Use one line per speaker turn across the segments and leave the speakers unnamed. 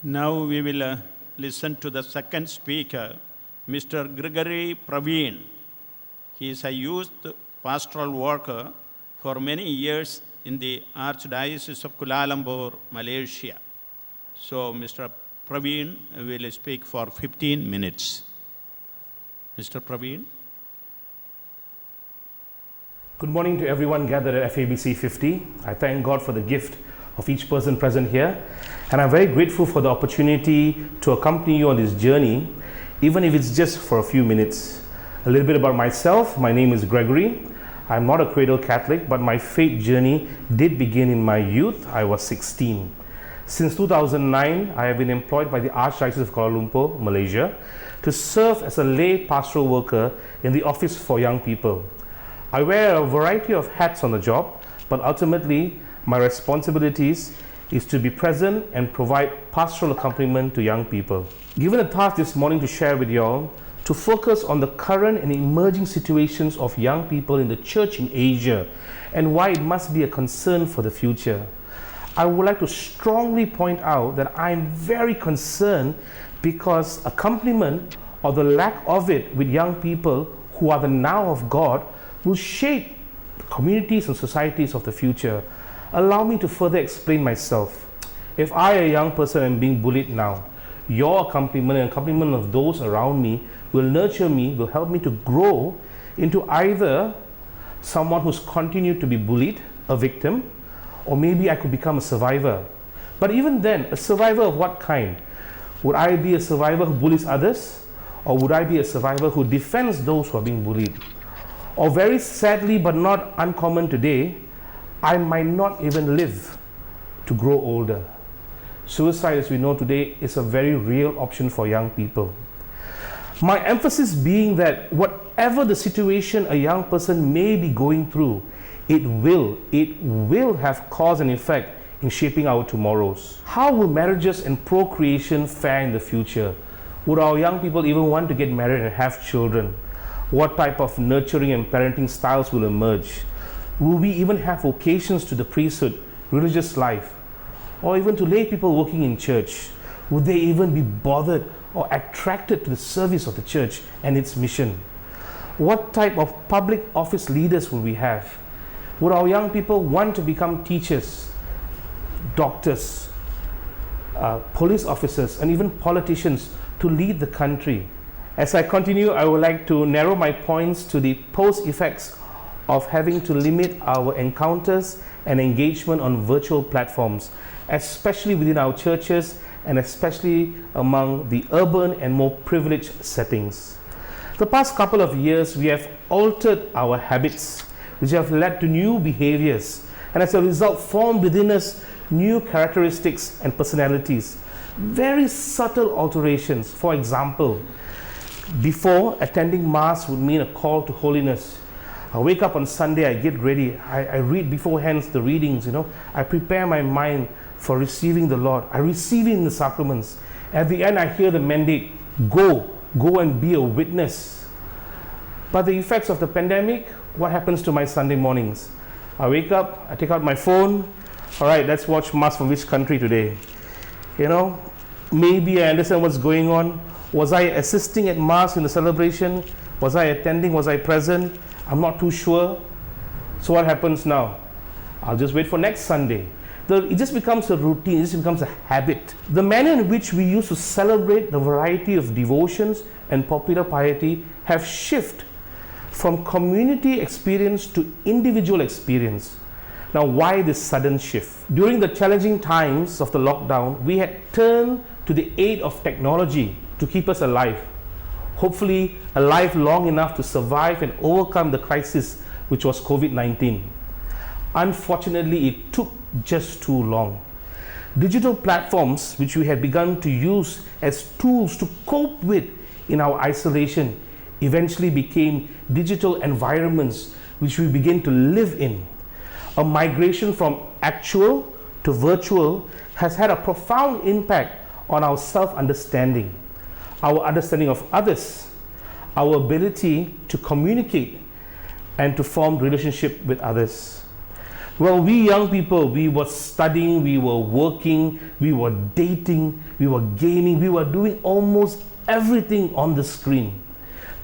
Now we will listen to the second speaker, Mr. Gregory Pravin. He is a youth pastoral worker for many years in the Archdiocese of Kuala Lumpur, Malaysia. So Mr. Pravin will speak for 15 minutes. Mr. Pravin.
Good morning to everyone gathered at FABC 50. I thank God for the gift of each person present here. And I'm very grateful for the opportunity to accompany you on this journey, even if it's just for a few minutes. A little bit about myself. My name is Gregory. I'm not a cradle Catholic, but my faith journey did begin in my youth. I was 16. Since 2009, I have been employed by the Archdiocese of Kuala Lumpur, Malaysia, to serve as a lay pastoral worker in the Office for Young People. I wear a variety of hats on the job, but ultimately, my responsibilities is to be present and provide pastoral accompaniment to young people. Given a task this morning to share with you all, to focus on the current and emerging situations of young people in the church in Asia and why it must be a concern for the future. I would like to strongly point out that I'm very concerned because accompaniment or the lack of it with young people who are the now of God will shape the communities and societies of the future. Allow me to further explain myself. If I, a young person, am being bullied now, your accompaniment and accompaniment of those around me will nurture me, will help me to grow into either someone who's continued to be bullied, a victim, or maybe I could become a survivor. But even then, a survivor of what kind? Would I be a survivor who bullies others? Or would I be a survivor who defends those who are being bullied? Or very sadly, but not uncommon today, I might not even live to grow older. Suicide, as we know today, is a very real option for young people. My emphasis being that whatever the situation a young person may be going through, it will have cause and effect in shaping our tomorrows. How will marriages and procreation fare in the future? Would our young people even want to get married and have children? What type of nurturing and parenting styles will emerge? Will we even have vocations to the priesthood, religious life, or even to lay people working in church? Would they even be bothered or attracted to the service of the church and its mission? What type of public office leaders will we have? Would our young people want to become teachers, doctors, police officers, and even politicians to lead the country? As I continue, I would like to narrow my points to the post-effects of having to limit our encounters and engagement on virtual platforms, especially within our churches and especially among the urban and more privileged settings. The past couple of years, we have altered our habits, which have led to new behaviors, and as a result, formed within us new characteristics and personalities. Very subtle alterations. For example, before, attending Mass would mean a call to holiness. I wake up on Sunday, I get ready, I read beforehand the readings, I prepare my mind for receiving the Lord. I receive it in the sacraments. At the end, I hear the mandate, go and be a witness. But the effects of the pandemic, what happens to my Sunday mornings? I wake up, I take out my phone, all right, let's watch Mass from which country today? Maybe I understand what's going on. Was I assisting at Mass in the celebration? Was I attending? Was I present? I'm not too sure. So what happens now? I'll just wait for next Sunday. It just becomes a routine, it just becomes a habit. The manner in which we used to celebrate the variety of devotions and popular piety have shifted from community experience to individual experience. Now, why this sudden shift? During the challenging times of the lockdown, we had turned to the aid of technology to keep us alive. Hopefully alive long enough to survive and overcome the crisis which was COVID-19. Unfortunately, it took just too long. Digital platforms which we had begun to use as tools to cope with in our isolation eventually became digital environments which we begin to live in. A migration from actual to virtual has had a profound impact on our self-understanding, our understanding of others, our ability to communicate and to form relationship with others. Well, we young people, we were studying, we were working, we were dating, we were gaming, we were doing almost everything on the screen.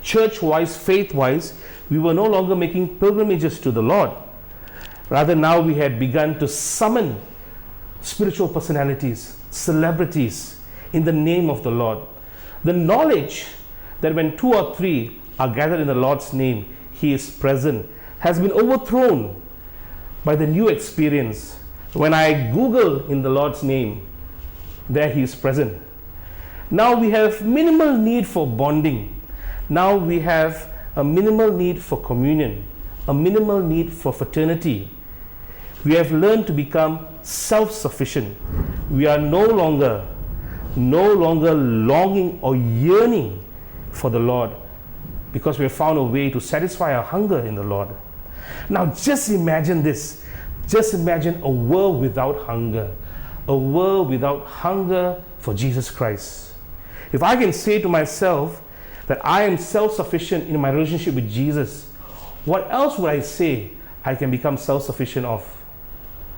Church-wise, faith-wise, we were no longer making pilgrimages to the Lord. Rather, now we had begun to summon spiritual personalities, celebrities, in the name of the Lord. The knowledge that when 2 or 3 are gathered in the Lord's name, He is present, has been overthrown by the new experience. When I Google in the Lord's name, there He is present. Now we have minimal need for bonding. Now we have a minimal need for communion, a minimal need for fraternity. We have learned to become self-sufficient. We are no longer longing or yearning for the Lord, because we have found a way to satisfy our hunger in the Lord. Now just imagine this. Just imagine a world without hunger. A world without hunger for Jesus Christ. If I can say to myself that I am self-sufficient in my relationship with Jesus, what else would I say I can become self-sufficient of?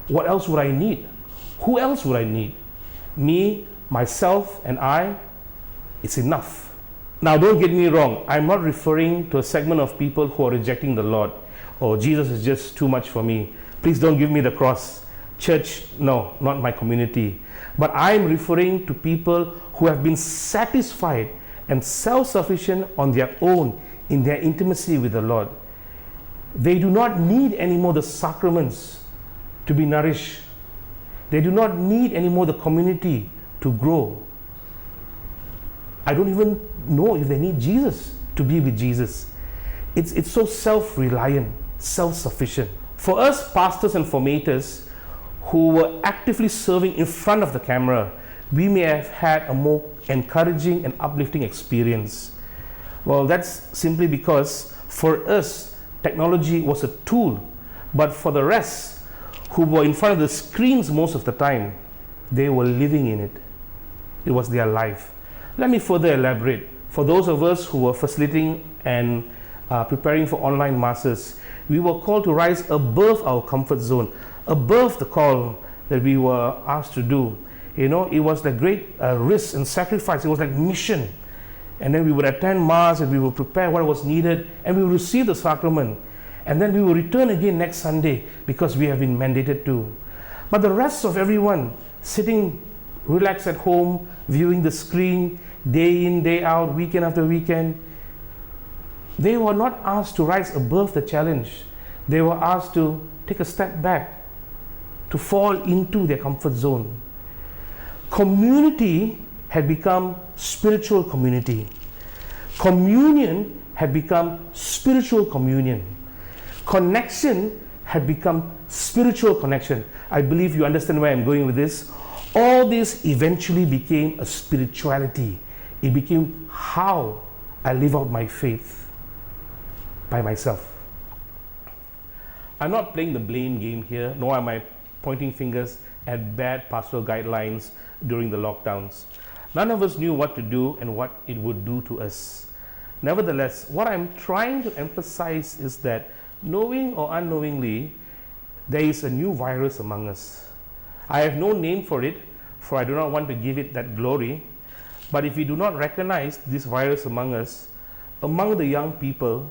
What else would I need? Who else would I need? Me, myself, and I? It's enough. Now don't get me wrong, I'm not referring to a segment of people who are rejecting the Lord. Oh, Jesus is just too much for me. Please don't give me the cross. Church, no, not my community. But I'm referring to people who have been satisfied and self-sufficient on their own in their intimacy with the Lord. They do not need anymore the sacraments to be nourished. They do not need anymore the community to grow. I don't even know if they need Jesus to be with Jesus. It's so self-reliant, self-sufficient. For us pastors and formators who were actively serving in front of the camera, we may have had a more encouraging and uplifting experience. Well, that's simply because for us, technology was a tool, but for the rest who were in front of the screens most of the time, they were living in it. It was their life. Let me further elaborate. For those of us who were facilitating and preparing for online masses, we were called to rise above our comfort zone, above the call that we were asked to do. You know, it was like great risk and sacrifice. It was like mission. And then we would attend Mass and we would prepare what was needed and we would receive the sacrament. And then we will return again next Sunday because we have been mandated to. But the rest of everyone sitting relaxed at home, viewing the screen, day in, day out, weekend after weekend, they were not asked to rise above the challenge. They were asked to take a step back, to fall into their comfort zone. Community had become spiritual community. Communion had become spiritual communion. Connection had become spiritual connection. I believe you understand where I'm going with this. All this eventually became a spirituality. It became how I live out my faith by myself. I'm not playing the blame game here, nor am I pointing fingers at bad pastoral guidelines during the lockdowns. None of us knew what to do and what it would do to us. Nevertheless, what I'm trying to emphasize is that knowing or unknowingly, there is a new virus among us. I have no name for it, for I do not want to give it that glory. But if we do not recognize this virus among us, among the young people,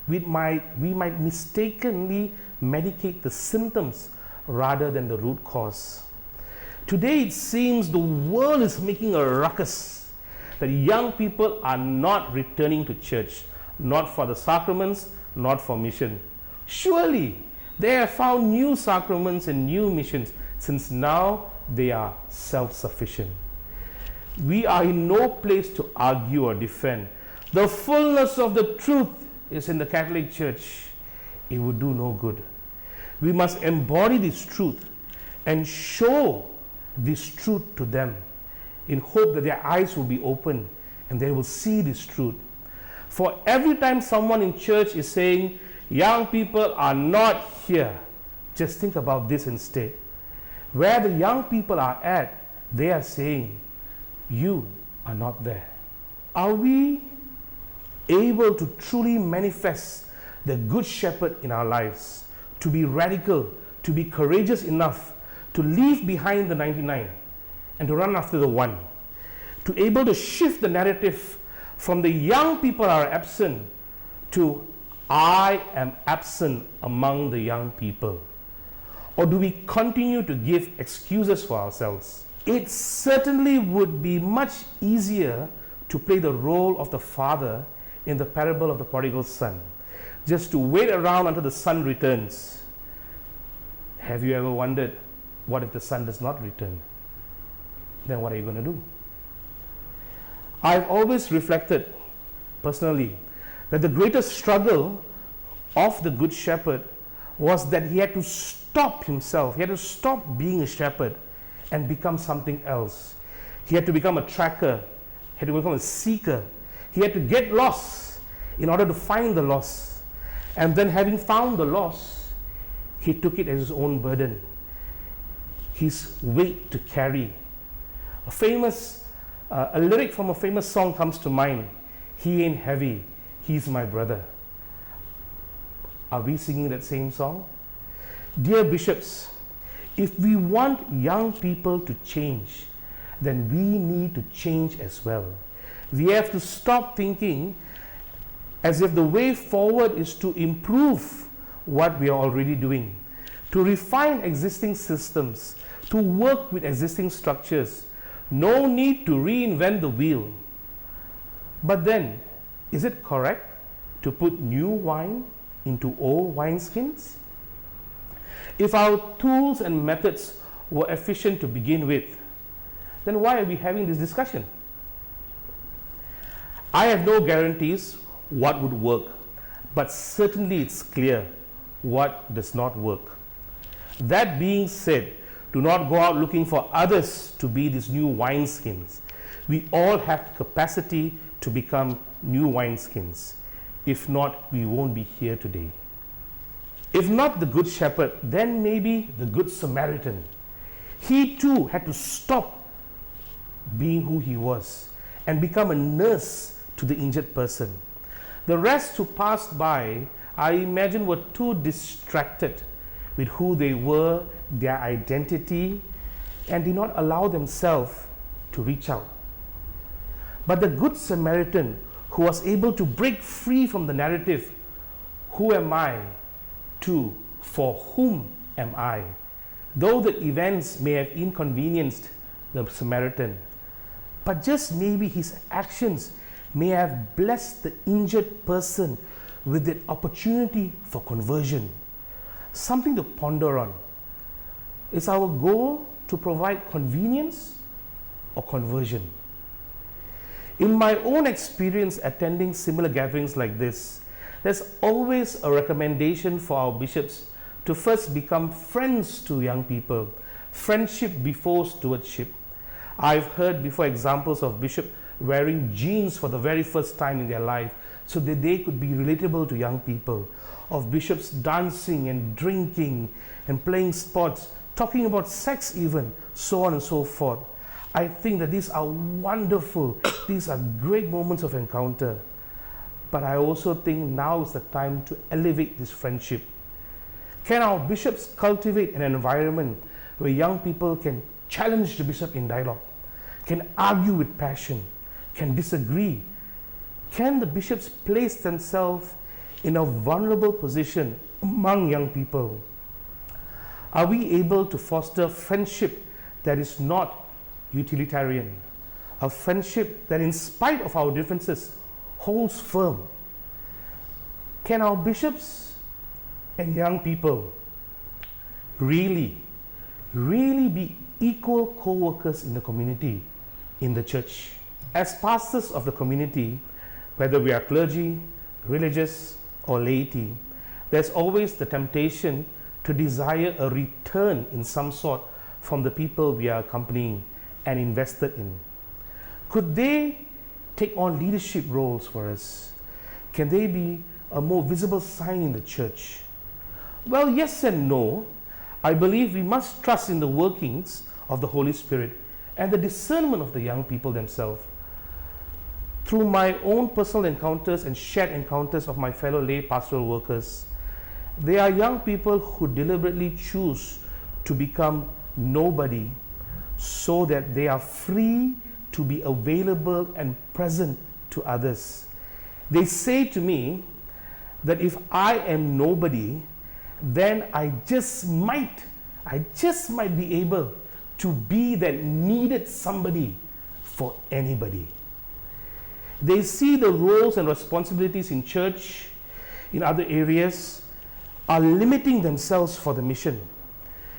we might mistakenly medicate the symptoms rather than the root cause. Today it seems the world is making a ruckus that young people are not returning to church, not for the sacraments, not for mission. Surely they have found new sacraments and new missions, since now they are self-sufficient. We are in no place to argue or defend. The fullness of the truth is in the Catholic Church. It would do no good. We must embody this truth and show this truth to them in hope that their eyes will be open and they will see this truth. For every time someone in church is saying, young people are not here, just think about this instead. Where the young people are at, they are saying, you are not there. Are we able to truly manifest the Good Shepherd in our lives, to be radical, to be courageous enough to leave behind the 99 and to run after the one, to able to shift the narrative from the young people are absent to I am absent among the young people? Or do we continue to give excuses for ourselves? It certainly would be much easier to play the role of the father in the parable of the prodigal son, just to wait around until the son returns. Have you ever wondered, what if the son does not return? Then what are you going to do? I've always reflected personally that the greatest struggle of the good shepherd was that he had to stop himself. He had to stop being a shepherd and become something else. He had to become a tracker. He had to become a seeker. He had to get lost in order to find the lost. And then having found the lost, he took it as his own burden, his weight to carry. A lyric from a famous song comes to mind. He ain't heavy, he's my brother. Are we singing that same song? Dear bishops, if we want young people to change, then we need to change as well. We have to stop thinking as if the way forward is to improve what we are already doing, to refine existing systems, to work with existing structures. No need to reinvent the wheel. But then, is it correct to put new wine into old wineskins? If our tools and methods were efficient to begin with, then why are we having this discussion? I have no guarantees what would work, but certainly it's clear what does not work. That being said, do not go out looking for others to be these new wineskins. We all have the capacity to become new wineskins. If not, we won't be here today. If not the Good Shepherd, then maybe the Good Samaritan. He too had to stop being who he was and become a nurse to the injured person. The rest who passed by, I imagine, were too distracted with who they were, their identity, and did not allow themselves to reach out. But the Good Samaritan, who was able to break free from the narrative, who am I, to for whom am I? Though the events may have inconvenienced the Samaritan, but just maybe his actions may have blessed the injured person with the opportunity for conversion. Something to ponder on. Is our goal to provide convenience or conversion? In my own experience attending similar gatherings like this, there's always a recommendation for our bishops to first become friends to young people. Friendship before stewardship. I've heard before examples of bishops wearing jeans for the very first time in their life so that they could be relatable to young people. Of bishops dancing and drinking and playing sports, talking about sex even, so on and so forth. I think that these are wonderful. These are great moments of encounter. But I also think now is the time to elevate this friendship. Can our bishops cultivate an environment where young people can challenge the bishop in dialogue, can argue with passion, can disagree? Can the bishops place themselves in a vulnerable position among young people? Are we able to foster friendship that is not utilitarian? A friendship that, in spite of our differences, holds firm? Can our bishops and young people really be equal co-workers in the community, in the church? As pastors of the community, whether we are clergy, religious, or laity, there's always the temptation to desire a return in some sort from the people we are accompanying and invested in. Could they take on leadership roles for us? Can they be a more visible sign in the church? Well, yes and no. I believe we must trust in the workings of the Holy Spirit and the discernment of the young people themselves. Through my own personal encounters and shared encounters of my fellow lay pastoral workers, They are young people who deliberately choose to become nobody so that they are free to be available and present to others. They say to me that if I am nobody, then I just might be able to be that needed somebody for anybody. They see the roles and responsibilities in church, in other areas, are limiting themselves for the mission.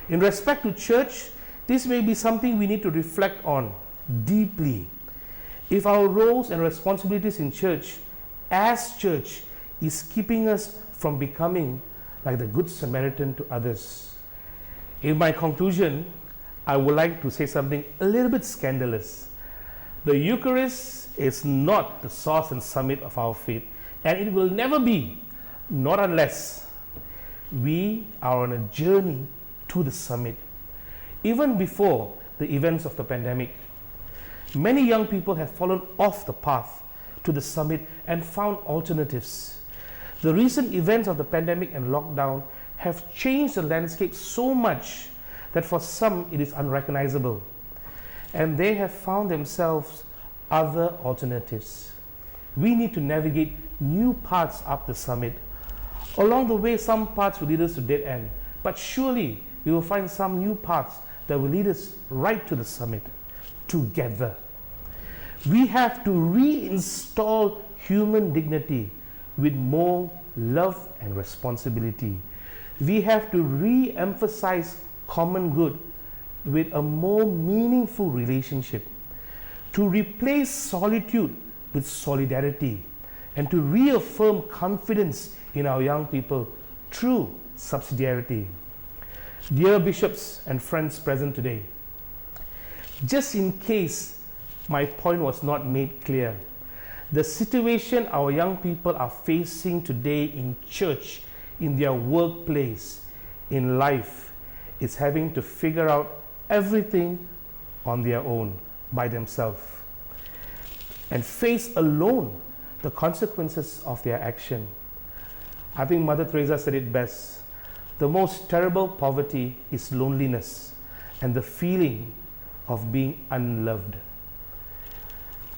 In respect to church, this may be something we need to reflect on deeply. If our roles and responsibilities in church, as church, is keeping us from becoming like the Good Samaritan to others. In my conclusion, I would like to say something a little bit scandalous. The Eucharist is not the source and summit of our faith, and it will never be, not unless we are on a journey to the summit. Even before the events of the pandemic, many young people have fallen off the path to the summit and found alternatives. The recent events of the pandemic and lockdown have changed the landscape so much that for some it is unrecognizable, and they have found themselves other alternatives. We need to navigate new paths up the summit. Along the way, some paths will lead us to dead end, but surely we will find some new paths that will lead us right to the summit together. We have to reinstall human dignity with more love and responsibility. We have to re-emphasize common good with a more meaningful relationship, to replace solitude with solidarity, and to reaffirm confidence in our young people through subsidiarity. Dear bishops and friends present today, just in case my point was not made clear, the situation our young people are facing today in church, in their workplace, in life, is having to figure out everything on their own, by themselves, and face alone the consequences of their action. I think Mother Teresa said it best. The most terrible poverty is loneliness and the feeling of being unloved.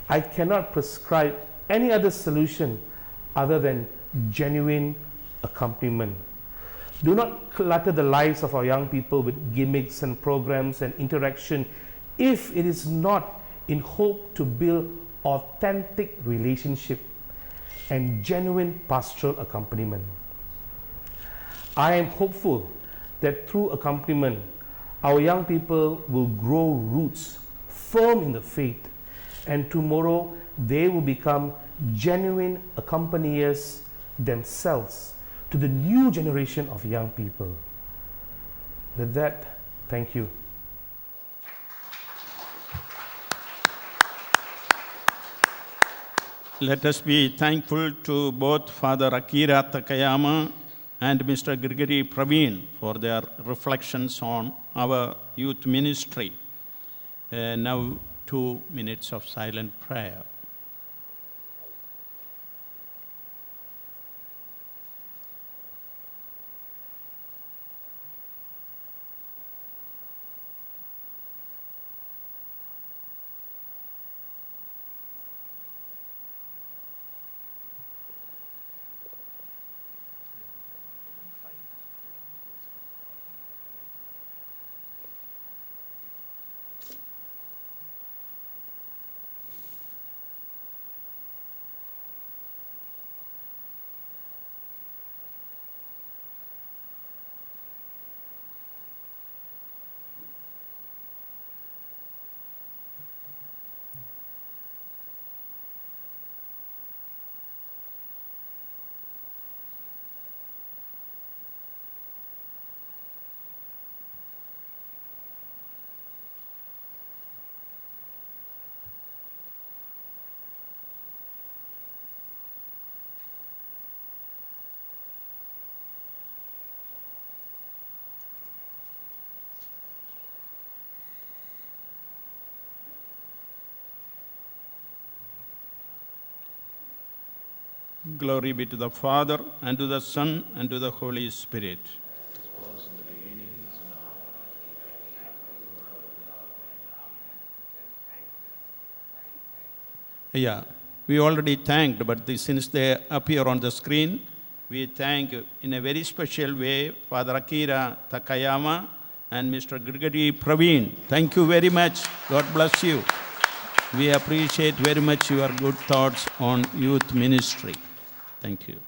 I cannot prescribe any other solution other than genuine accompaniment. Do not clutter the lives of our young people with gimmicks and programs and interaction if it is not in hope to build authentic relationship and genuine pastoral accompaniment. I am hopeful that through accompaniment, our young people will grow roots firm in the faith, and tomorrow they will become genuine accompaniers themselves to the new generation of young people. With that, thank you.
Let us be thankful to both Father Akira Takayama and Mr. Gregory Pravin for their reflections on our youth ministry. Now, 2 minutes of silent prayer. Glory be to the Father, and to the Son, and to the Holy Spirit. Yeah, we already thanked, but since they appear on the screen, we thank in a very special way Father Akira Takayama and Mr. Gregory Pravin. Thank you very much. God bless you. We appreciate very much your good thoughts on youth ministry. Thank you.